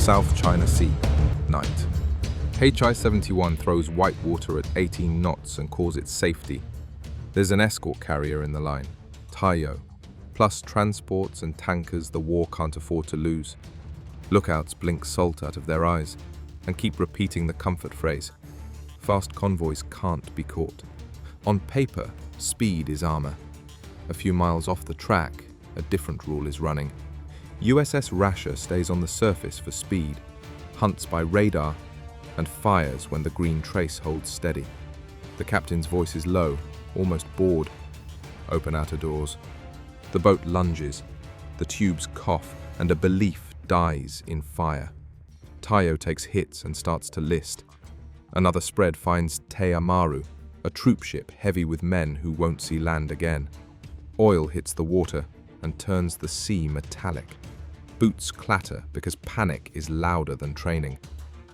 South China Sea, night. HI-71 throws white water at 18 knots and calls it safety. There's an escort carrier in the line, Taiyō, plus transports and tankers the war can't afford to lose. Lookouts blink salt out of their eyes and keep repeating the comfort phrase. Fast convoys can't be caught. On paper, speed is armor. A few miles off the track, a different rule is running. USS Rasher stays on the surface for speed, hunts by radar, and fires when the green trace holds steady. The captain's voice is low, almost bored. Open outer doors. The boat lunges, the tubes cough, and a belief dies in fire. Taiyō takes hits and starts to list. Another spread finds Teia Maru, a troopship heavy with men who won't see land again. Oil hits the water and turns the sea metallic. Boots clatter because panic is louder than training.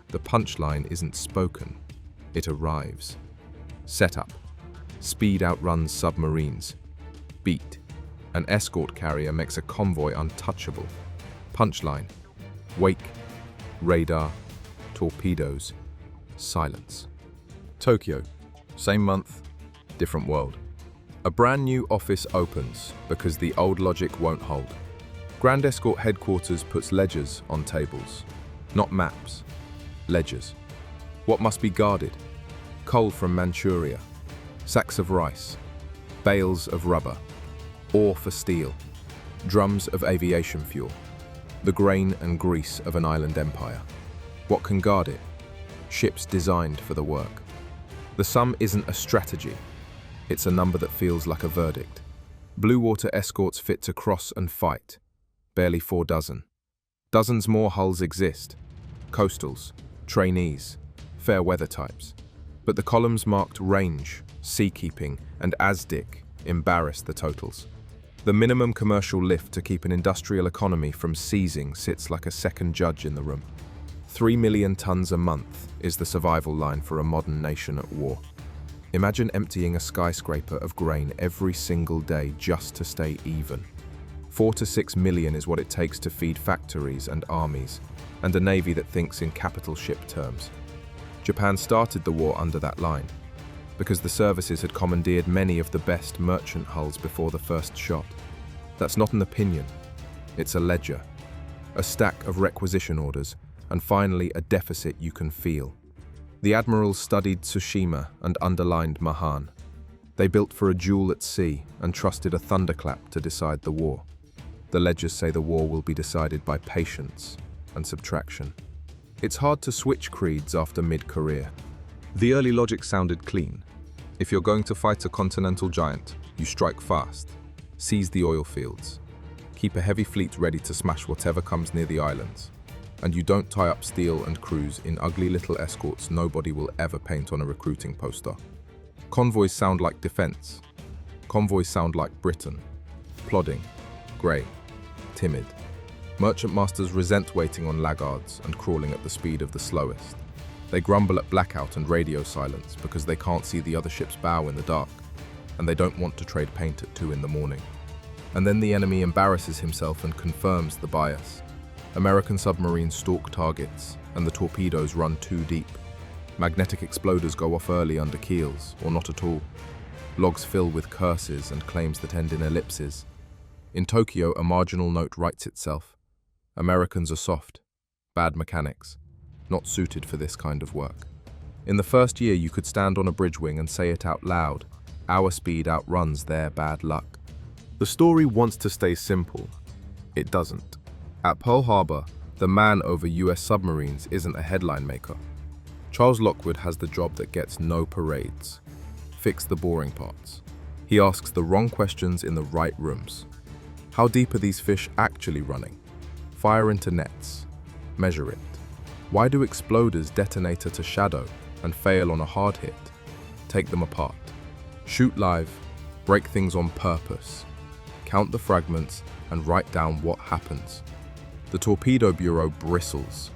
The punchline isn't spoken, it arrives. Setup. Speed outruns submarines. Beat. An escort carrier makes a convoy untouchable. Punchline. Wake. Radar. Torpedoes. Silence. Tokyo. Same month, different world. A brand new office opens because the old logic won't hold. Grand Escort headquarters puts ledgers on tables. Not maps. Ledgers. What must be guarded? Coal from Manchuria. Sacks of rice. Bales of rubber. Ore for steel. Drums of aviation fuel. The grain and grease of an island empire. What can guard it? Ships designed for the work. The sum isn't a strategy. It's a number that feels like a verdict. Blue water escorts fit to cross and fight. Barely 4 dozen. Dozens more hulls exist. Coastals, trainees, fair weather types. But the columns marked range, seakeeping, and ASDIC embarrass the totals. The minimum commercial lift to keep an industrial economy from seizing sits like a second judge in the room. 3 million tons a month is the survival line for a modern nation at war. Imagine emptying a skyscraper of grain every single day just to stay even. 4 to 6 million is what it takes to feed factories and armies, and a navy that thinks in capital ship terms. Japan started the war under that line, because the services had commandeered many of the best merchant hulls before the first shot. That's not an opinion, it's a ledger, a stack of requisition orders, and finally a deficit you can feel. The admirals studied Tsushima and underlined Mahan. They built for a duel at sea and trusted a thunderclap to decide the war. The ledgers say the war will be decided by patience and subtraction. It's hard to switch creeds after mid-career. The early logic sounded clean. If you're going to fight a continental giant, you strike fast, seize the oil fields, keep a heavy fleet ready to smash whatever comes near the islands, and you don't tie up steel and crews in ugly little escorts nobody will ever paint on a recruiting poster. Convoys sound like defense. Convoys sound like Britain. Plodding, grey, timid. Merchant masters resent waiting on laggards and crawling at the speed of the slowest. They grumble at blackout and radio silence because they can't see the other ship's bow in the dark, and they don't want to trade paint at 2 in the morning. And then the enemy embarrasses himself and confirms the bias. American submarines stalk targets, and the torpedoes run too deep. Magnetic exploders go off early under keels, or not at all. Logs fill with curses and claims that end in ellipses. In Tokyo, a marginal note writes itself. Americans are soft, bad mechanics, not suited for this kind of work. In the first year, you could stand on a bridge wing and say it out loud. Our speed outruns their bad luck. The story wants to stay simple. It doesn't. At Pearl Harbor, the man over US submarines isn't a headline maker. Charles Lockwood has the job that gets no parades. Fix the boring parts. He asks the wrong questions in the right rooms. How deep are these fish actually running? Fire into nets. Measure it. Why do exploders detonate at a shadow and fail on a hard hit? Take them apart. Shoot live. Break things on purpose. Count the fragments and write down what happens. The Torpedo Bureau bristles.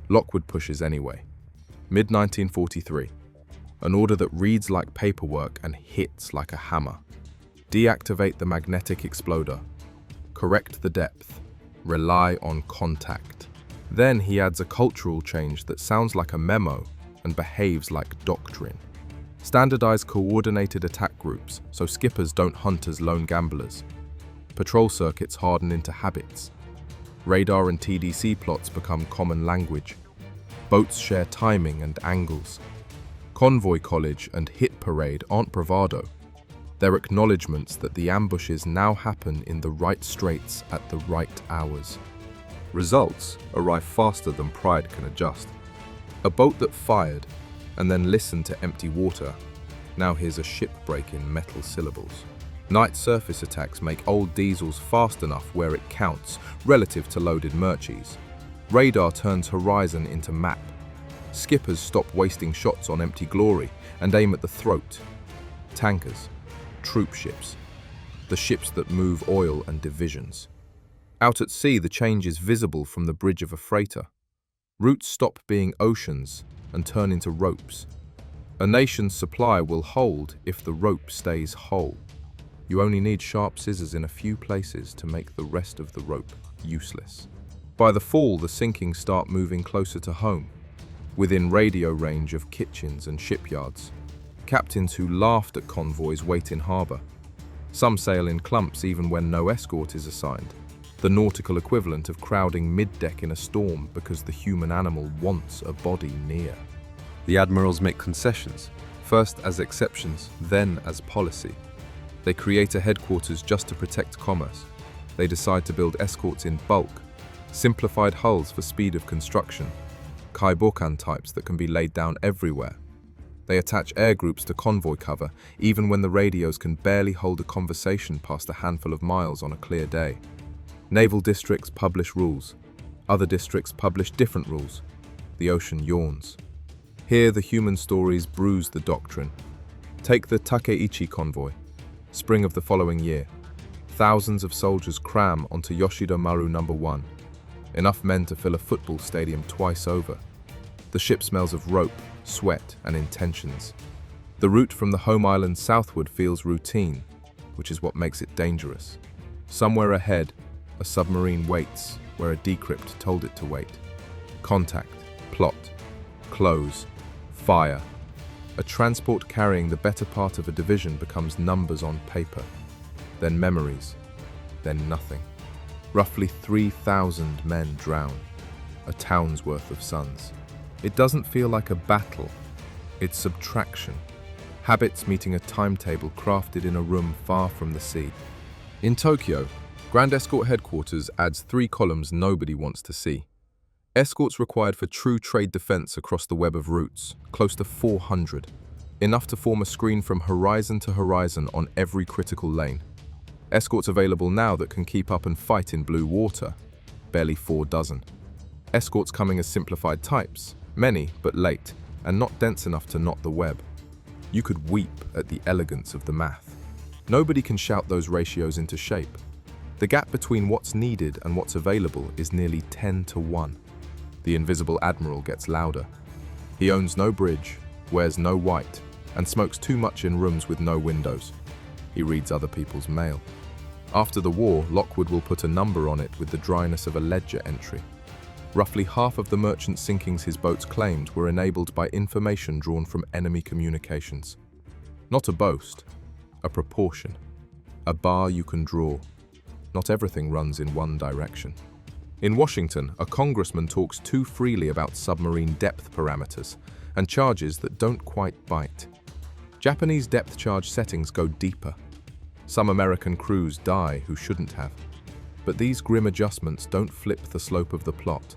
Lockwood pushes anyway. Mid-1943. An order that reads like paperwork and hits like a hammer. Deactivate the magnetic exploder. Correct the depth. Rely on contact. Then he adds a cultural change that sounds like a memo and behaves like doctrine. Standardized coordinated attack groups so skippers don't hunt as lone gamblers. Patrol circuits harden into habits. Radar and TDC plots become common language. Boats share timing and angles. Convoy college and hit parade aren't bravado. They're acknowledgements that the ambushes now happen in the right straits at the right hours. Results arrive faster than pride can adjust. A boat that fired and then listened to empty water now hears a ship break in metal syllables. Night surface attacks make old diesels fast enough where it counts relative to loaded merchies. Radar turns horizon into map. Skippers stop wasting shots on empty glory and aim at the throat. Tankers, troopships, the ships that move oil and divisions. Out at sea, the change is visible from the bridge of a freighter. Routes stop being oceans and turn into ropes. A nation's supply will hold if the rope stays whole. You only need sharp scissors in a few places to make the rest of the rope useless. By the fall, the sinkings start moving closer to home, within radio range of kitchens and shipyards. Captains who laughed at convoys wait in harbour. Some sail in clumps even when no escort is assigned, the nautical equivalent of crowding mid-deck in a storm because the human animal wants a body near. The admirals make concessions, first as exceptions, then as policy. They create a headquarters just to protect commerce. They decide to build escorts in bulk, simplified hulls for speed of construction, Kaibokan types that can be laid down everywhere. They attach air groups to convoy cover, even when the radios can barely hold a conversation past a handful of miles on a clear day. Naval districts publish rules. Other districts publish different rules. The ocean yawns. Here, the human stories bruise the doctrine. Take the Takeichi convoy. Spring of the following year. Thousands of soldiers cram onto Yoshida Maru No. 1. Enough men to fill a football stadium twice over. The ship smells of rope, sweat, and intentions. The route from the home island southward feels routine, which is what makes it dangerous. Somewhere ahead, a submarine waits where a decrypt told it to wait. Contact, plot, close, fire. A transport carrying the better part of a division becomes numbers on paper, then memories, then nothing. Roughly 3,000 men drown, a town's worth of sons. It doesn't feel like a battle, it's subtraction. Habits meeting a timetable crafted in a room far from the sea. In Tokyo, Grand Escort Headquarters adds 3 columns nobody wants to see. Escorts required for true trade defense across the web of routes, close to 400. Enough to form a screen from horizon to horizon on every critical lane. Escorts available now that can keep up and fight in blue water, barely 4 dozen. Escorts coming as simplified types, many but late, and not dense enough to knot the web. You could weep at the elegance of the math. Nobody can shout those ratios into shape. The gap between what's needed and what's available is nearly 10 to 1. The invisible admiral gets louder. He owns no bridge, wears no white, and smokes too much in rooms with no windows. He reads other people's mail. After the war, Lockwood will put a number on it with the dryness of a ledger entry. Roughly half of the merchant sinkings his boats claimed were enabled by information drawn from enemy communications. Not a boast, a proportion, a bar you can draw. Not everything runs in one direction. In Washington, a congressman talks too freely about submarine depth parameters and charges that don't quite bite. Japanese depth charge settings go deeper. Some American crews die who shouldn't have. But these grim adjustments don't flip the slope of the plot,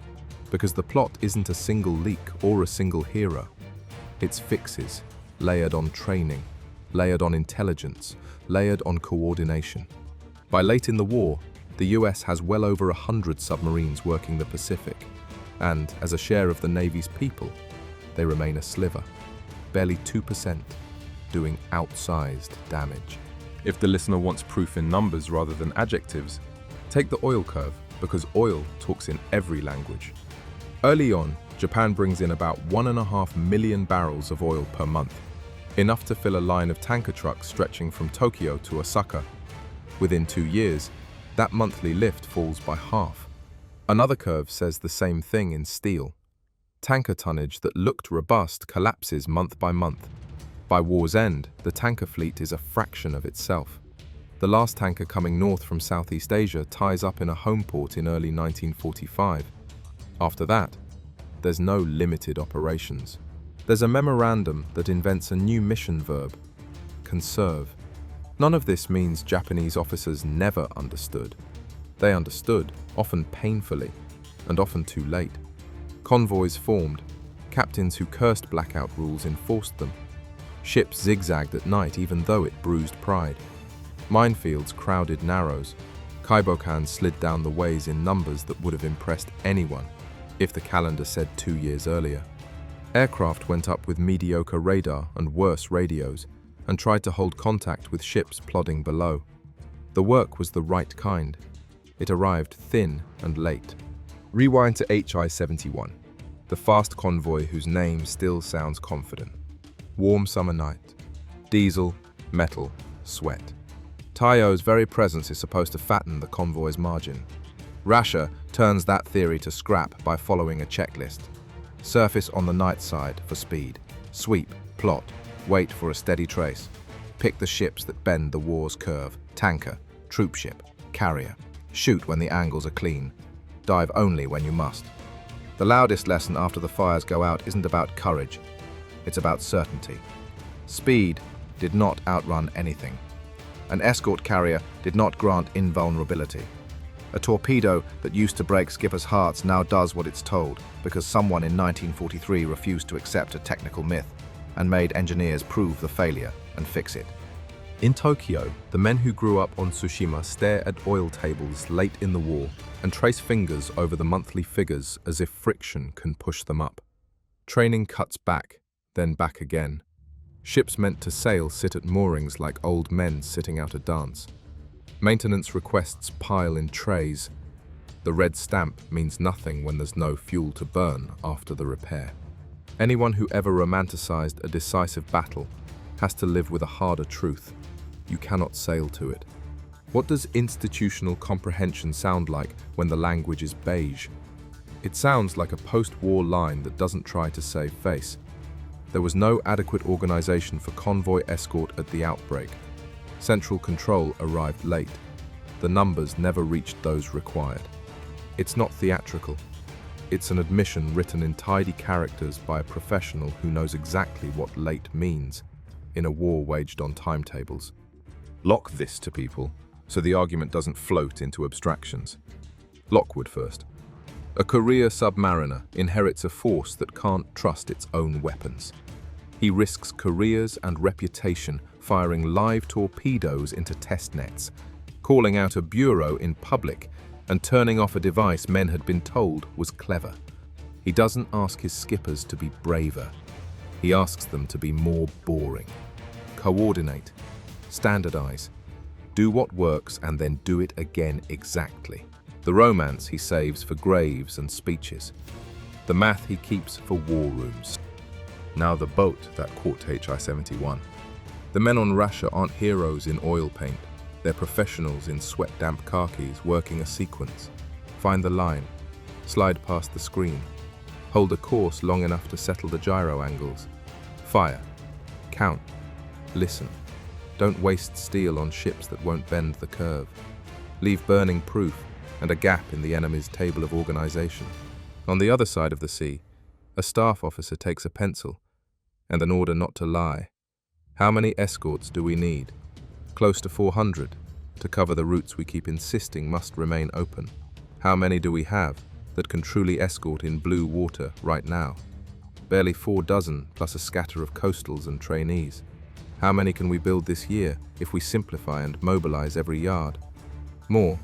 because the plot isn't a single leak or a single hero. It's fixes, layered on training, layered on intelligence, layered on coordination. By late in the war, the US has well over 100 submarines working the Pacific, and as a share of the Navy's people, they remain a sliver, barely 2%, doing outsized damage. If the listener wants proof in numbers rather than adjectives, take the oil curve, because oil talks in every language. Early on, Japan brings in about 1.5 million barrels of oil per month, enough to fill a line of tanker trucks stretching from Tokyo to Osaka. Within 2 years, that monthly lift falls by half. Another curve says the same thing in steel. Tanker tonnage that looked robust collapses month by month. By war's end, the tanker fleet is a fraction of itself. The last tanker coming north from Southeast Asia ties up in a home port in early 1945. After that, there's no limited operations. There's a memorandum that invents a new mission verb: conserve. None of this means Japanese officers never understood. They understood, often painfully, and often too late. Convoys formed. Captains who cursed blackout rules enforced them. Ships zigzagged at night even though it bruised pride. Minefields crowded narrows. Kaibokans slid down the ways in numbers that would have impressed anyone if the calendar said 2 years earlier. Aircraft went up with mediocre radar and worse radios and tried to hold contact with ships plodding below. The work was the right kind. It arrived thin and late. Rewind to HI-71, the fast convoy whose name still sounds confident. Warm summer night. Diesel, metal, sweat. Taiyō's very presence is supposed to fatten the convoy's margin. Rasher turns that theory to scrap by following a checklist. Surface on the night side for speed. Sweep, plot, wait for a steady trace. Pick the ships that bend the war's curve. Tanker, troopship, carrier. Shoot when the angles are clean. Dive only when you must. The loudest lesson after the fires go out isn't about courage. It's about certainty. Speed did not outrun anything. An escort carrier did not grant invulnerability. A torpedo that used to break skippers' hearts now does what it's told because someone in 1943 refused to accept a technical myth and made engineers prove the failure and fix it. In Tokyo, the men who grew up on Tsushima stare at oil tables late in the war and trace fingers over the monthly figures as if friction can push them up. Training cuts back, then back again. Ships meant to sail sit at moorings like old men sitting out a dance. Maintenance requests pile in trays. The red stamp means nothing when there's no fuel to burn after the repair. Anyone who ever romanticized a decisive battle has to live with a harder truth. You cannot sail to it. What does institutional comprehension sound like when the language is beige? It sounds like a post-war line that doesn't try to save face. There was no adequate organization for convoy escort at the outbreak. Central control arrived late. The numbers never reached those required. It's not theatrical. It's an admission written in tidy characters by a professional who knows exactly what late means in a war waged on timetables. Lock this to people so the argument doesn't float into abstractions. Lockwood first. A career submariner inherits a force that can't trust its own weapons. He risks careers and reputation firing live torpedoes into test nets, calling out a bureau in public, and turning off a device men had been told was clever. He doesn't ask his skippers to be braver. He asks them to be more boring. Coordinate. Standardize. Do what works and then do it again exactly. The romance he saves for graves and speeches. The math he keeps for war rooms. Now the boat that caught HI-71. The men on Rasher aren't heroes in oil paint. They're professionals in sweat-damp khakis working a sequence. Find the line. Slide past the screen. Hold a course long enough to settle the gyro angles. Fire. Count. Listen. Don't waste steel on ships that won't bend the curve. Leave burning proof and a gap in the enemy's table of organization. On the other side of the sea, a staff officer takes a pencil and an order not to lie. How many escorts do we need? Close to 400 to cover the routes we keep insisting must remain open. How many do we have that can truly escort in blue water right now? Barely 4 dozen plus a scatter of coastals and trainees. How many can we build this year if we simplify and mobilize every yard? More,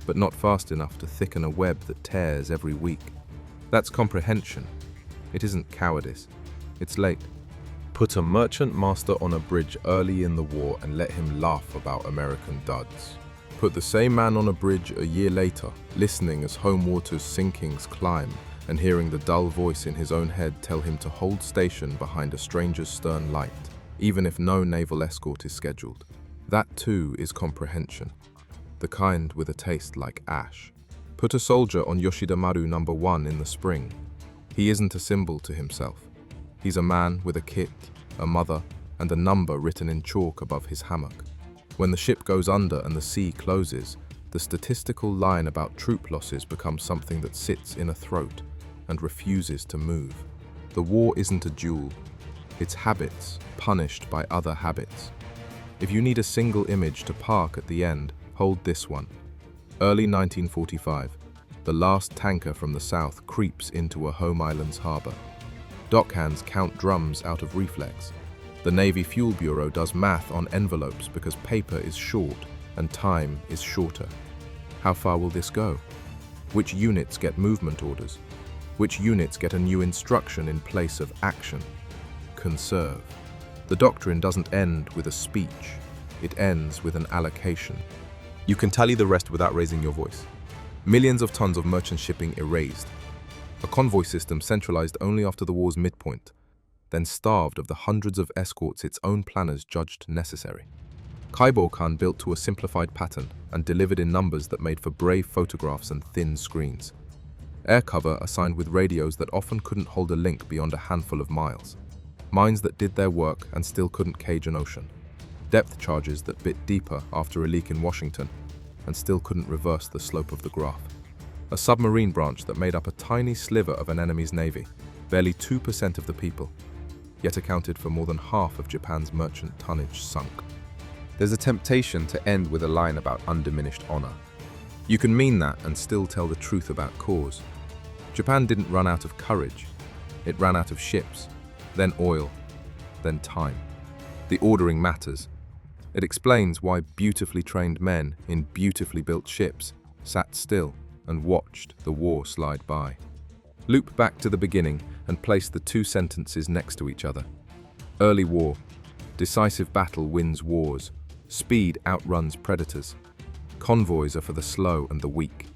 but not fast enough to thicken a web that tears every week. That's comprehension. It isn't cowardice. It's late. Put a merchant master on a bridge early in the war and let him laugh about American duds. Put the same man on a bridge a year later, listening as home water's sinkings climb and hearing the dull voice in his own head tell him to hold station behind a stranger's stern light, even if no naval escort is scheduled. That too is comprehension, the kind with a taste like ash. Put a soldier on Yoshida Maru number 1 in the spring. He isn't a symbol to himself. He's a man with a kit, a mother, and a number written in chalk above his hammock. When the ship goes under and the sea closes, the statistical line about troop losses becomes something that sits in a throat and refuses to move. The war isn't a duel. It's habits punished by other habits. If you need a single image to park at the end, hold this one. Early 1945, the last tanker from the south creeps into a home island's harbor. Dockhands count drums out of reflex. The Navy Fuel Bureau does math on envelopes because paper is short and time is shorter. How far will this go? Which units get movement orders? Which units get a new instruction in place of action? Conserve. The doctrine doesn't end with a speech. It ends with an allocation. You can tally the rest without raising your voice. Millions of tons of merchant shipping erased. A convoy system centralized only after the war's midpoint, then starved of the hundreds of escorts its own planners judged necessary. Kaibokan built to a simplified pattern and delivered in numbers that made for brave photographs and thin screens. Air cover assigned with radios that often couldn't hold a link beyond a handful of miles. Mines that did their work and still couldn't cage an ocean. Depth charges that bit deeper after a leak in Washington and still couldn't reverse the slope of the graph. A submarine branch that made up a tiny sliver of an enemy's navy, barely 2% of the people, yet accounted for more than half of Japan's merchant tonnage sunk. There's a temptation to end with a line about undiminished honor. You can mean that and still tell the truth about cause. Japan didn't run out of courage. It ran out of ships, then oil, then time. The ordering matters. It explains why beautifully trained men in beautifully built ships sat still and watched the war slide by. Loop back to the beginning and place the two sentences next to each other. Early war. Decisive battle wins wars. Speed outruns predators. Convoys are for the slow and the weak.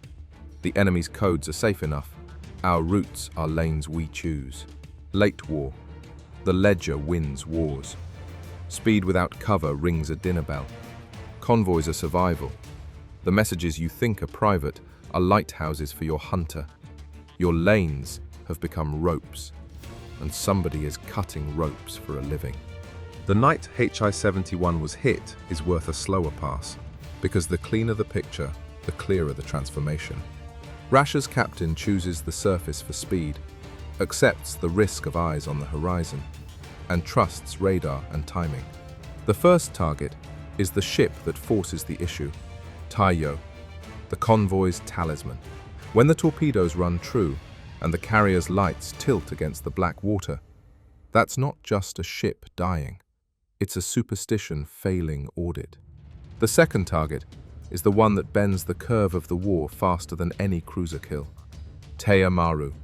The enemy's codes are safe enough. Our routes are lanes we choose. Late war. The ledger wins wars. Speed without cover rings a dinner bell. Convoys are survival. The messages you think are private are lighthouses for your hunter. Your lanes have become ropes, and somebody is cutting ropes for a living. The night HI-71 was hit is worth a slower pass, because the cleaner the picture, the clearer the transformation. Rasher's captain chooses the surface for speed, accepts the risk of eyes on the horizon, and trusts radar and timing. The first target is the ship that forces the issue, Taiyō, the convoy's talisman. When the torpedoes run true and the carrier's lights tilt against the black water, that's not just a ship dying. It's a superstition failing audit. The second target is the one that bends the curve of the war faster than any cruiser kill, Teia Maru,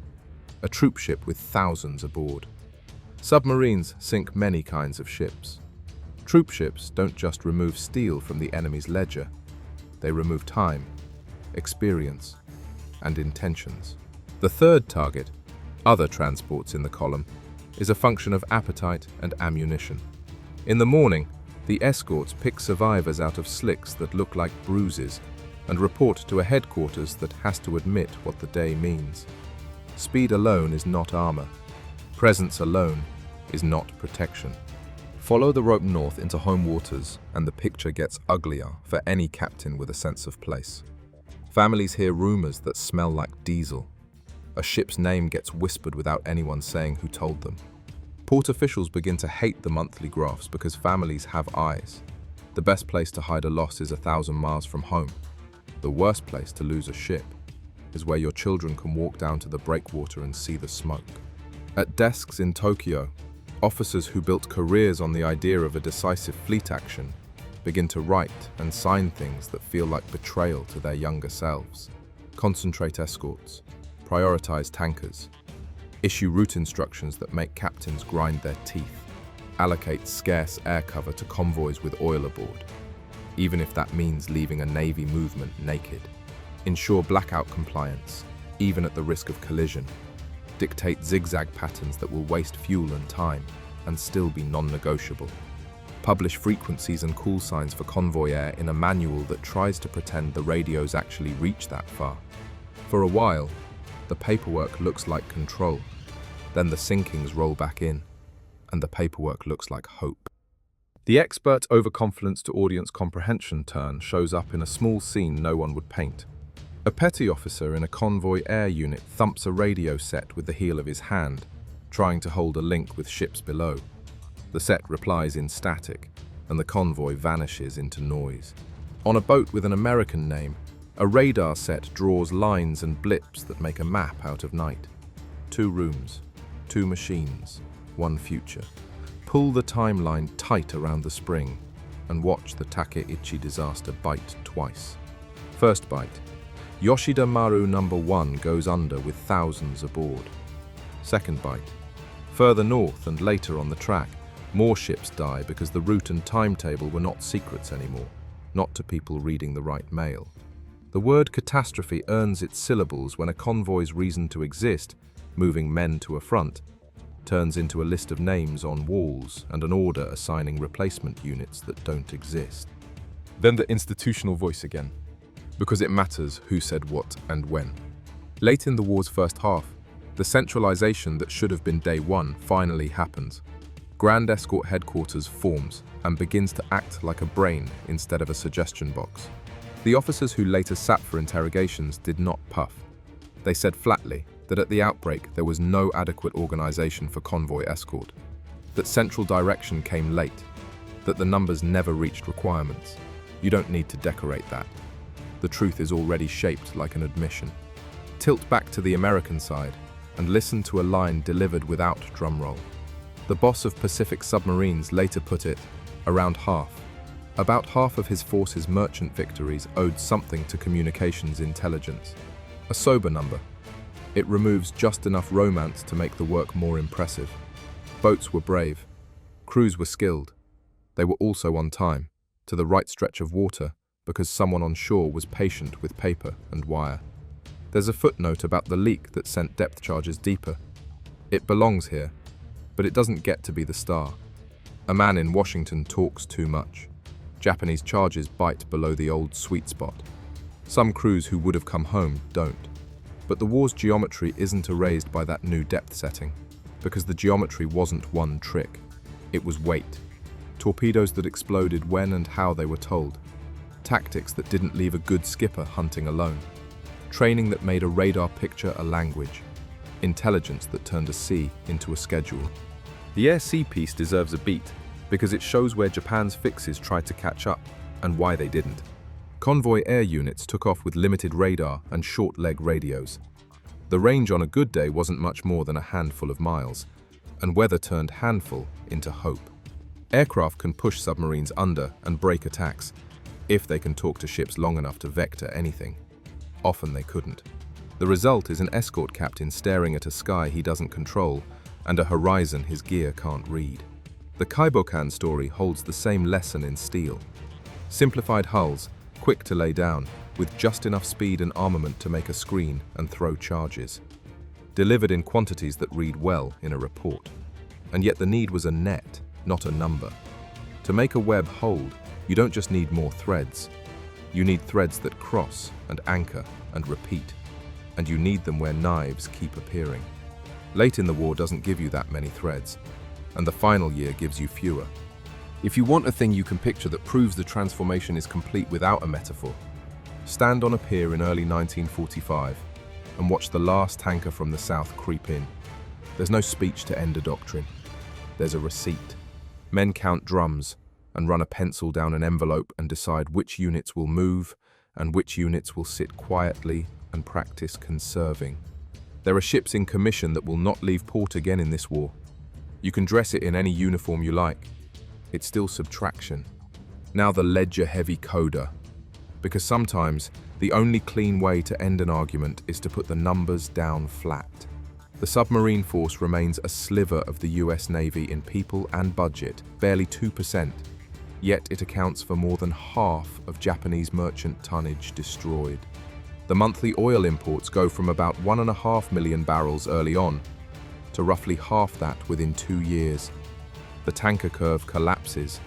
a troopship with thousands aboard. Submarines sink many kinds of ships. Troopships don't just remove steel from the enemy's ledger, they remove time, experience, and intentions. The third target, other transports in the column, is a function of appetite and ammunition. In the morning, the escorts pick survivors out of slicks that look like bruises and report to a headquarters that has to admit what the day means. Speed alone is not armor. Presence alone is not protection. Follow the rope north into home waters and the picture gets uglier for any captain with a sense of place. Families hear rumors that smell like diesel. A ship's name gets whispered without anyone saying who told them. Port officials begin to hate the monthly graphs because families have eyes. The best place to hide a loss is 1,000 miles from home. The worst place to lose a ship is where your children can walk down to the breakwater and see the smoke. At desks in Tokyo, officers who built careers on the idea of a decisive fleet action begin to write and sign things that feel like betrayal to their younger selves. Concentrate escorts, prioritize tankers, issue route instructions that make captains grind their teeth, allocate scarce air cover to convoys with oil aboard, even if that means leaving a Navy movement naked. Ensure blackout compliance, even at the risk of collision. Dictate zigzag patterns that will waste fuel and time and still be non-negotiable. Publish frequencies and call signs for convoy air in a manual that tries to pretend the radios actually reach that far. For a while, the paperwork looks like control. Then the sinkings roll back in, and the paperwork looks like hope. The expert overconfidence to audience comprehension turn shows up in a small scene no one would paint. A petty officer in a convoy air unit thumps a radio set with the heel of his hand, trying to hold a link with ships below. The set replies in static, and the convoy vanishes into noise. On a boat with an American name, a radar set draws lines and blips that make a map out of night. 2 rooms, 2 machines, 1 future. Pull the timeline tight around the spring and watch the Takeichi disaster bite twice. First bite. Yoshida Maru number 1 goes under with thousands aboard. Second bite. Further north and later on the track, more ships die because the route and timetable were not secrets anymore, not to people reading the right mail. The word catastrophe earns its syllables when a convoy's reason to exist, moving men to a front, turns into a list of names on walls and an order assigning replacement units that don't exist. Then the institutional voice again, because it matters who said what and when. Late in the war's first half, the centralization that should have been day one finally happens. Grand Escort Headquarters forms and begins to act like a brain instead of a suggestion box. The officers who later sat for interrogations did not puff. They said flatly that at the outbreak there was no adequate organization for convoy escort, that central direction came late, that the numbers never reached requirements. You don't need to decorate that. The truth is already shaped like an admission. Tilt back to the American side and listen to a line delivered without drumroll. The boss of Pacific Submarines later put it, around half. About half of his force's merchant victories owed something to communications intelligence. A sober number. It removes just enough romance to make the work more impressive. Boats were brave. Crews were skilled. They were also on time, to the right stretch of water, because someone on shore was patient with paper and wire. There's a footnote about the leak that sent depth charges deeper. It belongs here, but it doesn't get to be the star. A man in Washington talks too much. Japanese charges bite below the old sweet spot. Some crews who would have come home don't. But the war's geometry isn't erased by that new depth setting, because the geometry wasn't one trick. It was weight. Torpedoes that exploded when and how they were told. Tactics that didn't leave a good skipper hunting alone. Training that made a radar picture a language. Intelligence that turned a sea into a schedule. The air-sea piece deserves a beat, because it shows where Japan's fixes tried to catch up, and why they didn't. Convoy air units took off with limited radar and short-leg radios. The range on a good day wasn't much more than a handful of miles, and weather turned handful into hope. Aircraft can push submarines under and break attacks, if they can talk to ships long enough to vector anything. Often they couldn't. The result is an escort captain staring at a sky he doesn't control and a horizon his gear can't read. The Kaibokan story holds the same lesson in steel. Simplified hulls, quick to lay down, with just enough speed and armament to make a screen and throw charges. Delivered in quantities that read well in a report. And yet the need was a net, not a number. To make a web hold, you don't just need more threads. You need threads that cross and anchor and repeat. And you need them where knives keep appearing. Late in the war doesn't give you that many threads, and the final year gives you fewer. If you want a thing you can picture that proves the transformation is complete without a metaphor, stand on a pier in early 1945 and watch the last tanker from the south creep in. There's no speech to end a doctrine. There's a receipt. Men count drums and run a pencil down an envelope and decide which units will move and which units will sit quietly and practice conserving. There are ships in commission that will not leave port again in this war. You can dress it in any uniform you like. It's still subtraction. Now the ledger-heavy coda. Because sometimes the only clean way to end an argument is to put the numbers down flat. The submarine force remains a sliver of the US Navy in people and budget, barely 2%, yet it accounts for more than half of Japanese merchant tonnage destroyed. The monthly oil imports go from about 1.5 million barrels early on to roughly half that within 2 years. The tanker curve collapses.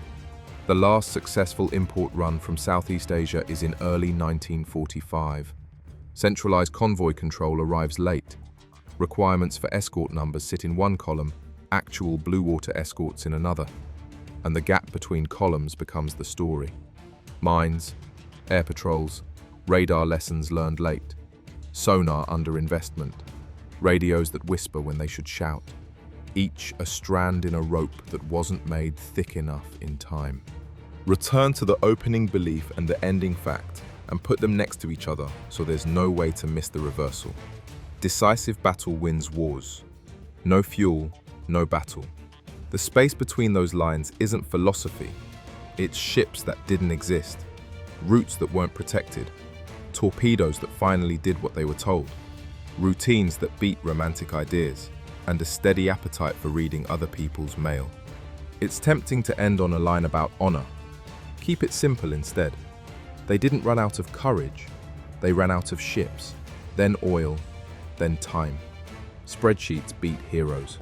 The last successful import run from Southeast Asia is in early 1945. Centralized convoy control arrives late. Requirements for escort numbers sit in one column, actual blue water escorts in another. And the gap between columns becomes the story. Mines, air patrols, radar lessons learned late, sonar underinvestment, radios that whisper when they should shout, each a strand in a rope that wasn't made thick enough in time. Return to the opening belief and the ending fact, and put them next to each other so there's no way to miss the reversal. Decisive battle wins wars. No fuel, no battle. The space between those lines isn't philosophy. It's ships that didn't exist, routes that weren't protected, torpedoes that finally did what they were told, routines that beat romantic ideas, and a steady appetite for reading other people's mail. It's tempting to end on a line about honor. Keep it simple instead. They didn't run out of courage. They ran out of ships, then oil, then time. Spreadsheets beat heroes.